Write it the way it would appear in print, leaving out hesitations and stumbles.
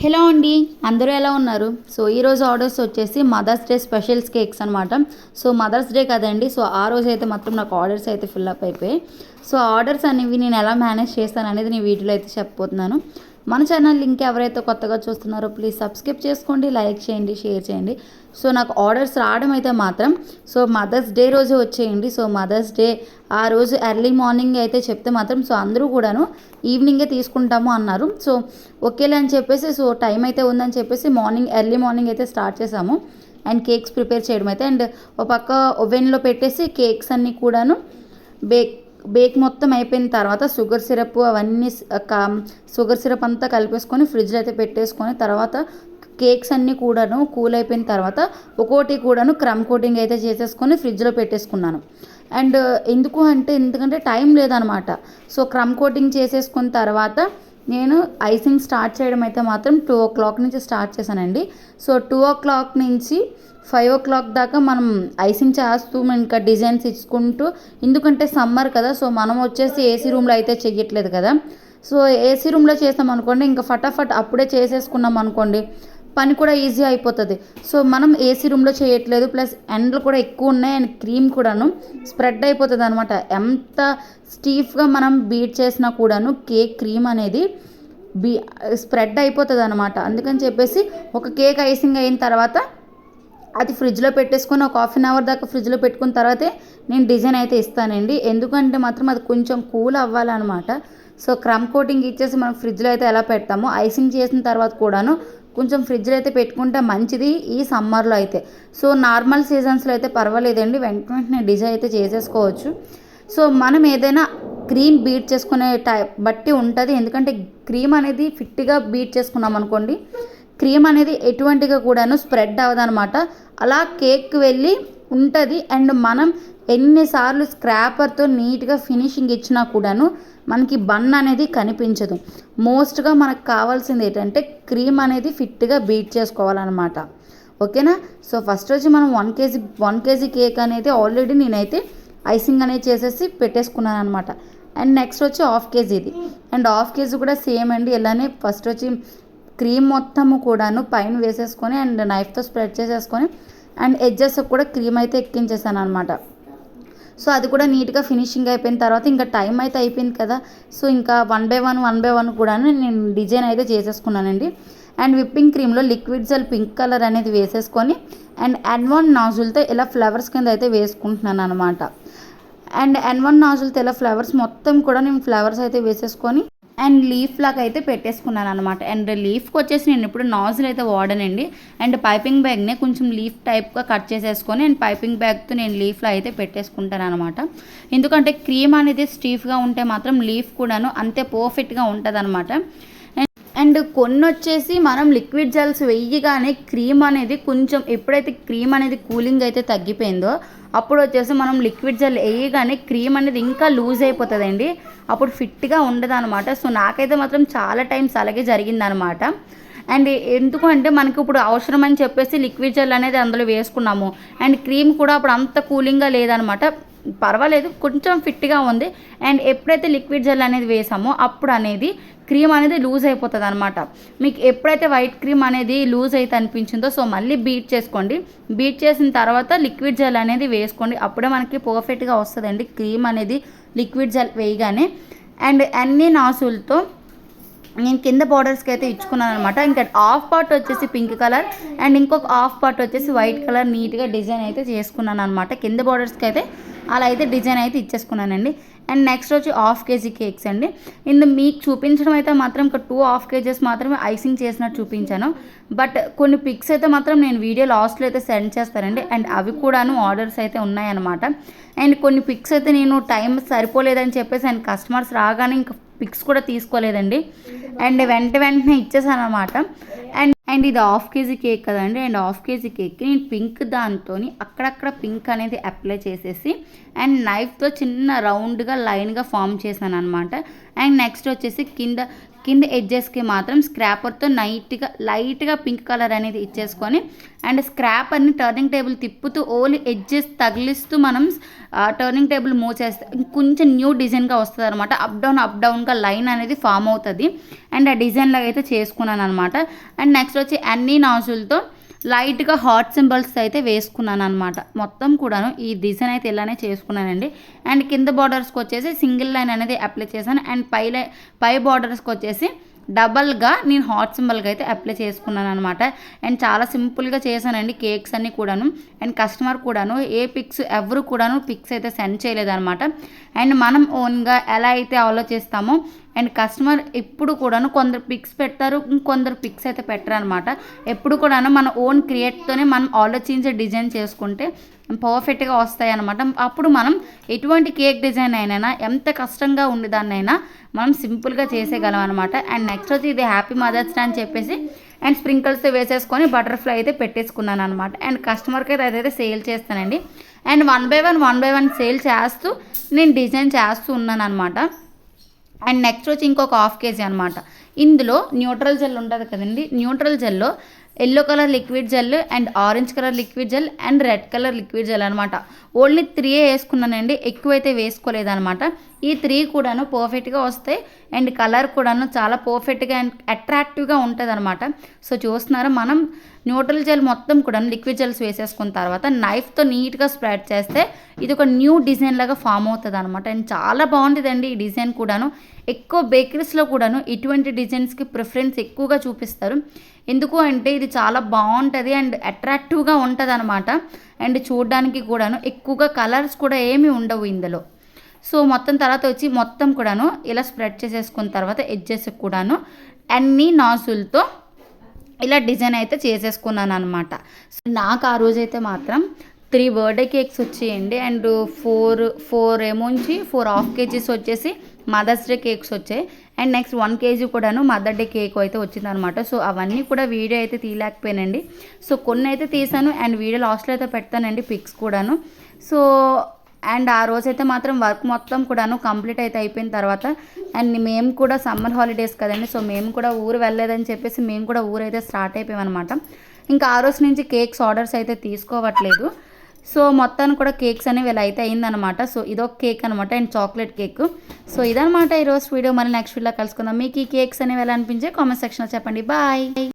Hello అండి, అందరూ ఎలా ఉన్నారు? సో ఈరోజు ఆర్డర్స్ వచ్చేసి మదర్స్ డే స్పెషల్స్ కేక్స్ అనమాట. సో మదర్స్ డే కదండి, సో ఆ రోజు అయితే మాత్రం నాకు ఆర్డర్స్ అయితే ఫిల్అప్ అయిపోయాయి. సో ఆర్డర్స్ అనేవి నేను ఎలా మేనేజ్ చేస్తాను అనేది నేను వీడియోలో అయితే చెప్పబోతున్నాను. మన ఛానల్ లింక్ ఎవరైతే కొత్తగా చూస్తున్నారో ప్లీజ్ సబ్స్క్రైబ్ చేసుకోండి, లైక్ చేయండి, షేర్ చేయండి. సో నాకు ఆర్డర్స్ రావడం అయితే మాత్రం సో మదర్స్ డే రోజు వచ్చేయండి. సో మదర్స్ డే ఆ రోజు ఎర్లీ మార్నింగ్ అయితే చెప్తే మాత్రం సో అందరూ కూడాను ఈవినింగే తీసుకుంటాము అన్నారు. సో ఓకేలే అని చెప్పేసి సో టైం అయితే ఉందని చెప్పేసి ఎర్లీ మార్నింగ్ అయితే స్టార్ట్ చేసాము. అండ్ కేక్స్ ప్రిపేర్ చేయడం అయితే అండ్ ఒక పక్క ఓవెన్లో పెట్టేసి కేక్స్ అన్నీ కూడాను బేక్ మొత్తం అయిపోయిన తర్వాత షుగర్ సిరప్ అవన్నీ షుగర్ సిరప్ అంతా కలిపేసుకొని ఫ్రిడ్జ్లో అయితే పెట్టేసుకొని తర్వాత కేక్స్ అన్నీ కూడాను కూల్ అయిపోయిన తర్వాత ఒక్కోటి కూడాను క్రమ్ కోటింగ్ అయితే చేసేసుకొని ఫ్రిడ్జ్లో పెట్టేసుకున్నాను. అండ్ ఎందుకంటే టైం లేదనమాట. సో క్రమ్ కోటింగ్ చేసేసుకున్న తర్వాత నేను ఐసింగ్ స్టార్ట్ చేయడం అయితే మాత్రం 2 o'clock నుంచి స్టార్ట్ చేశానండి. సో 2 o'clock నుంచి 5 o'clock దాకా మనం ఐసింగ్ చేస్తూ ఇంకా డిజైన్స్ ఇచ్చుకుంటూ, ఎందుకంటే సమ్మర్ కదా, సో మనం వచ్చేసి ఏసీ రూమ్లో అయితే చెయ్యట్లేదు కదా. సో ఏసీ రూమ్లో చేస్తాం అనుకోండి, ఇంకా ఫటాఫట్ అప్పుడే చేసేసుకున్నాం అనుకోండి, పని కూడా ఈజీ అయిపోతుంది. సో మనం ఏసీ రూమ్లో చేయట్లేదు, ప్లస్ ఎండలు కూడా ఎక్కువ ఉన్నాయి అండ్ క్రీమ్ కూడాను స్ప్రెడ్ అయిపోతుంది అనమాట. ఎంత స్టీఫ్గా మనం బీట్ చేసినా కూడాను కేక్ క్రీమ్ అనేది స్ప్రెడ్ అయిపోతుంది అనమాట. అందుకని చెప్పేసి ఒక కేక్ ఐసింగ్ అయిన తర్వాత అది ఫ్రిడ్జ్లో పెట్టేసుకొని ఒక 1/2 hour దాకా ఫ్రిడ్జ్లో పెట్టుకున్న తర్వాతే నేను డిజైన్ అయితే ఇస్తానండి. ఎందుకంటే మాత్రం అది కొంచెం కూల్ అవ్వాలన్నమాట. సో క్రమ్ కోటింగ్ ఇచ్చేసి మనం ఫ్రిడ్జ్లో అయితే ఎలా పెడతామో ఐసింగ్ చేసిన తర్వాత కూడాను కొంచెం ఫ్రిడ్జ్లో అయితే పెట్టుకుంటే మంచిది ఈ సమ్మర్లో అయితే. సో నార్మల్ సీజన్స్లో అయితే పర్వాలేదండి, వెంటనే డిజైన్ అయితే చేసేసుకోవచ్చు. సో మనం ఏదైనా క్రీమ్ బీట్ చేసుకునే బట్టి ఉంటుంది. ఎందుకంటే క్రీమ్ అనేది ఫిట్గా బీట్ చేసుకున్నాం అనుకోండి, క్రీమ్ అనేది ఎటువంటిగా కూడాను స్ప్రెడ్ అవ్వదనమాట, అలా కేక్ వెళ్ళి ఉంటుంది. అండ్ మనం ఎన్నిసార్లు స్క్రాపర్తో నీట్గా ఫినిషింగ్ ఇచ్చినా కూడాను మనకి బన్ అనేది కనిపించదు. మోస్ట్గా మనకు కావాల్సింది ఏంటంటే క్రీమ్ అనేది ఫిట్గా బీట్ చేసుకోవాలన్నమాట. ఓకేనా. సో ఫస్ట్ వచ్చి మనం 1 kg కేక్ అనేది ఆల్రెడీ నేనైతే ఐసింగ్ అనేది చేసేసి పెట్టేసుకున్నాను అనమాట. అండ్ నెక్స్ట్ వచ్చి 1/2 kg అండ్ 1/2 kg కూడా సేమ్ అండి. ఇలానే ఫస్ట్ వచ్చి క్రీమ్ మొత్తము కూడాను పైన వేసేసుకొని అండ్ నైఫ్తో స్ప్రెడ్ చేసేసుకొని అండ్ ఎడ్జెస్ కూడా క్రీమ్ అయితే ఎక్కించేసాను అనమాట. సో అది కూడా నీట్గా ఫినిషింగ్ అయిపోయిన తర్వాత ఇంకా టైం అయితే అయిపోయింది కదా, సో ఇంకా 1 by 1 కూడా నేను డిజైన్ అయితే చేసేసుకున్నానండి. అండ్ విప్పింగ్ క్రీమ్లో లిక్విడ్ జెల్ పింక్ కలర్ అనేది వేసేసుకొని అండ్ N1 నాజుల్తో ఇలా ఫ్లవర్స్ కింద అయితే వేసుకుంటున్నాను అనమాట. అండ్ N1 నాజుల్తో ఇలా ఫ్లవర్స్ మొత్తం కూడా నేను ఫ్లవర్స్ అయితే వేసేసుకొని అండ్ లీఫ్ లాగా అయితే పెట్టేసుకున్నాను అనమాట. అండ్ లీఫ్కి వచ్చేసి నేను ఇప్పుడు నాజిల్ అయితే వాడనండి. అండ్ పైపింగ్ బ్యాగ్ని కొంచెం లీఫ్ టైప్గా కట్ చేసేసుకొని అండ్ పైపింగ్ బ్యాగ్తో నేను లీఫ్లో అయితే పెట్టేసుకుంటాను అనమాట. ఎందుకంటే క్రీమ్ అనేది స్టీఫ్గా ఉంటే మాత్రం లీఫ్ కూడాను అంతే పర్ఫెక్ట్గా ఉంటుంది అనమాట. అండ్ కొన్ని వచ్చేసి మనం లిక్విడ్ జెల్స్ వేయగానే క్రీమ్ అనేది కొంచెం ఎప్పుడైతే క్రీమ్ అనేది కూలింగ్ అయితే తగ్గిపోయిందో అప్పుడు వచ్చేసి మనం లిక్విడ్ జెల్ వేయగానే క్రీమ్ అనేది ఇంకా లూజ్ అయిపోతుందండి, అప్పుడు ఫిట్గా ఉండదు అనమాట. సో నాకైతే మాత్రం చాలా టైమ్స్ అలాగే జరిగిందనమాట. అండ్ ఎందుకంటే మనకి ఇప్పుడు అవసరం అని చెప్పేసి లిక్విడ్ జెల్ అనేది అందులో వేసుకున్నాము అండ్ క్రీమ్ కూడా అప్పుడు అంత కూలింగ్గా లేదనమాట, పర్వాలేదు కొంచెం ఫిట్గా ఉంది. అండ్ ఎప్పుడైతే లిక్విడ్ జెల్ అనేది వేసామో అప్పుడు అనేది క్రీమ్ అనేది లూజ్ అయిపోతుంది అనమాట. మీకు ఎప్పుడైతే వైట్ క్రీమ్ అనేది లూజ్ అయితే అనిపించిందో సో మళ్ళీ బీట్ చేసుకోండి. బీట్ చేసిన తర్వాత లిక్విడ్ జెల్ అనేది వేసుకోండి, అప్పుడే మనకి పర్ఫెక్ట్గా వస్తుందండి క్రీమ్ అనేది లిక్విడ్ జెల్ వేయగానే. అండ్ అన్ని నాసులతో నేను కింద బార్డర్స్కి అయితే ఇచ్చుకున్నాను అనమాట. ఇంకా హాఫ్ పార్ట్ వచ్చేసి పింక్ కలర్ అండ్ ఇంకొక హాఫ్ పార్ట్ వచ్చేసి వైట్ కలర్ నీట్గా డిజైన్ అయితే చేసుకున్నాను అనమాట. కింద బార్డర్స్కి అయితే అలా అయితే డిజైన్ అయితే ఇచ్చేసుకున్నానండి. అండ్ నెక్స్ట్ వచ్చి 1/2 kg కేక్స్ అండి. మీకు చూపించడం అయితే మాత్రం ఇంకా 2 kgs మాత్రమే ఐసింగ్ చేసినట్టు చూపించాను. బట్ కొన్ని పిక్స్ అయితే మాత్రం నేను వీడియో లాస్ట్లో అయితే సెండ్ చేస్తానండి. అండ్ అవి కూడాను ఆర్డర్స్ అయితే ఉన్నాయన్నమాట. అండ్ కొన్ని పిక్స్ అయితే నేను టైం సరిపోలేదని చెప్పేసి అండ్ కస్టమర్స్ రాగానే ఇంకా పిక్స్ కూడా తీసుకోలేదండి అండ్ వెంటనే ఇచ్చేసాను అనమాట. అండ్ ఇది 1/2 kg కేక్ కదండి. అండ్ 1/2 kg కేక్కి నేను పింక్ దాంతో అక్కడక్కడ పింక్ అనేది అప్లై చేసేసి అండ్ నైఫ్తో చిన్న రౌండ్గా లైన్గా ఫామ్ చేశాను అనమాట. అండ్ నెక్స్ట్ వచ్చేసి కింద ఎడ్జెస్కి మాత్రం స్క్రాపర్తో లైట్గా పింక్ కలర్ అనేది ఇచ్చేసుకొని అండ్ స్క్రాపర్ని టర్నింగ్ టేబుల్ తిప్పుతూ ఓన్లీ ఎడ్జెస్ తగిలిస్తూ మనం టర్నింగ్ టేబుల్ మూవ్ చేస్తే కొంచెం న్యూ డిజైన్గా వస్తుంది అనమాట. అప్ డౌన్గా లైన్ అనేది ఫామ్ అవుతుంది. అండ్ ఆ డిజైన్ లాగా అయితే చేసుకున్నాను అనమాట. అండ్ నెక్స్ట్ వచ్చి అన్ని నాజులతో లైట్గా హార్ట్ సింబల్స్ అయితే వేసుకున్నాను అనమాట. మొత్తం కూడాను ఈ డిజైన్ అయితే ఇలానే చేసుకున్నానండి. అండ్ కింద బార్డర్స్కి వచ్చేసి సింగిల్ లైన్ అనేది అప్లై చేశాను. అండ్ పై బార్డర్స్కి వచ్చేసి డబల్గా నేను హాట్ సింబల్గా అయితే అప్లై చేసుకున్నాను అనమాట. అండ్ చాలా సింపుల్గా చేశానండి కేక్స్ అన్నీ కూడాను. అండ్ కస్టమర్ కూడాను ఎవరు కూడాను పిక్స్ అయితే సెండ్ చేయలేదన్నమాట. అండ్ మనం ఓన్గా ఎలా అయితే ఆలోచిస్తామో అండ్ కస్టమర్ ఎప్పుడు కూడాను కొందరు పిక్స్ పెడతారు, ఇంకొందరు పిక్స్ అయితే పెట్టరు అనమాట. ఎప్పుడు కూడాను మన ఓన్ క్రియేట్తోనే మనం ఆలోచించే డిజైన్ చేసుకుంటే పర్ఫెక్ట్గా వస్తాయి అనమాట. అప్పుడు మనం ఎటువంటి కేక్ డిజైన్ అయినా ఎంత కష్టంగా ఉండేదాన్నైనా మనం సింపుల్గా చేసేయగలం అనమాట. అండ్ నెక్స్ట్ వచ్చి ఇది హ్యాపీ మదర్స్ డే అని చెప్పేసి అండ్ స్ప్రింకిల్స్ వేసేసుకొని బటర్ఫ్లై అయితే పెట్టేసుకున్నాను అనమాట. అండ్ కస్టమర్కి అయితే అదైతే సేల్ చేస్తానండి. And one by one sale చేస్తూ నేను డిజైన్ చేస్తూ ఉన్నాను అనమాట. అండ్ నెక్స్ట్ వచ్చి ఇంకొక హాఫ్ కేజీ అనమాట. ఇందులో న్యూట్రల్ జెల్ ఉంటుంది కదండి, న్యూట్రల్ జెల్లో yellow colour liquid gel and orange colour liquid gel and red colour liquid gel అనమాట. ఓన్లీ 3 వేసుకున్నానండి, ఎక్కువైతే వేసుకోలేదనమాట. ఈ 3 కూడాను పర్ఫెక్ట్గా వస్తాయి. అండ్ కలర్ కూడాను చాలా పర్ఫెక్ట్గా అండ్ అట్రాక్టివ్గా ఉంటుంది అనమాట. సో చూస్తున్నారా, మనం న్యూట్రల్ జెల్ మొత్తం కూడా లిక్విడ్ జెల్స్ వేసేసుకున్న తర్వాత నైఫ్తో నీట్గా స్ప్రెడ్ చేస్తే ఇది ఒక న్యూ డిజైన్ లాగా ఫామ్ అవుతుంది అనమాట. అండ్ చాలా బాగుంటుందండి ఈ డిజైన్ కూడాను. ఎక్కువ బేకరీస్లో కూడాను ఇటువంటి డిజైన్స్కి ప్రిఫరెన్స్ ఎక్కువగా చూపిస్తారు. ఎందుకు అంటే ఇది చాలా బాగుంటుంది అండ్ అట్రాక్టివ్గా ఉంటుంది అనమాట. అండ్ చూడడానికి కూడాను ఎక్కువగా కలర్స్ కూడా ఏమీ ఉండవు ఇందులో. సో మొత్తం తర్వాత వచ్చి మొత్తం కూడాను ఇలా స్ప్రెడ్ చేసేసుకున్న తర్వాత ఎడ్జెస్ కూడాను అన్ని నాజులతో ఇలా డిజైన్ అయితే చేసేసుకున్నాను అనమాట. సో నాకు ఆ రోజైతే మాత్రం 3 బర్త్డే కేక్స్ వచ్చాయండి. అండ్ 4 హాఫ్ కేజీస్ వచ్చేసి మదర్స్ డే కేక్స్ వచ్చాయి. అండ్ నెక్స్ట్ 1 కేజీ కూడాను మదర్ డే కేక్ అయితే వచ్చిందనమాట. సో అవన్నీ కూడా వీడియో అయితే తీయలేకపోయానండి. సో కొన్ని అయితే తీసాను అండ్ వీడియో లాస్ట్లో అయితే పెడతానండి పిక్స్ కూడాను. సో అండ్ ఆ రోజైతే మాత్రం వర్క్ మొత్తం కూడాను కంప్లీట్ అయితే అయిపోయిన తర్వాత అండ్ మేము కూడా సమ్మర్ హాలిడేస్ కదండి, సో మేము కూడా ఊరు వెళ్ళలేదని చెప్పేసి మేము కూడా ఊరు అయితే స్టార్ట్ అయిపోయామన్నమాట. ఇంకా ఆ రోజు నుంచి కేక్స్ ఆర్డర్స్ అయితే తీసుకోవట్లేదు. సో మొత్తాన్ని కూడా కేక్స్ అనేవి ఇలా అయితే అయిందనమాట. సో ఇదొక కేక్ అనమాట అండ్ చాక్లెట్ కేక్. సో ఇదనమాట ఈరోజు వీడియో. మళ్ళీ నెక్స్ట్ వీడియోలో కలుసుకుందాం. మీకు ఈ కేక్స్ అనేవి ఎలా అనిపించే కామెంట్ సెక్షన్లో చెప్పండి. బాయ్.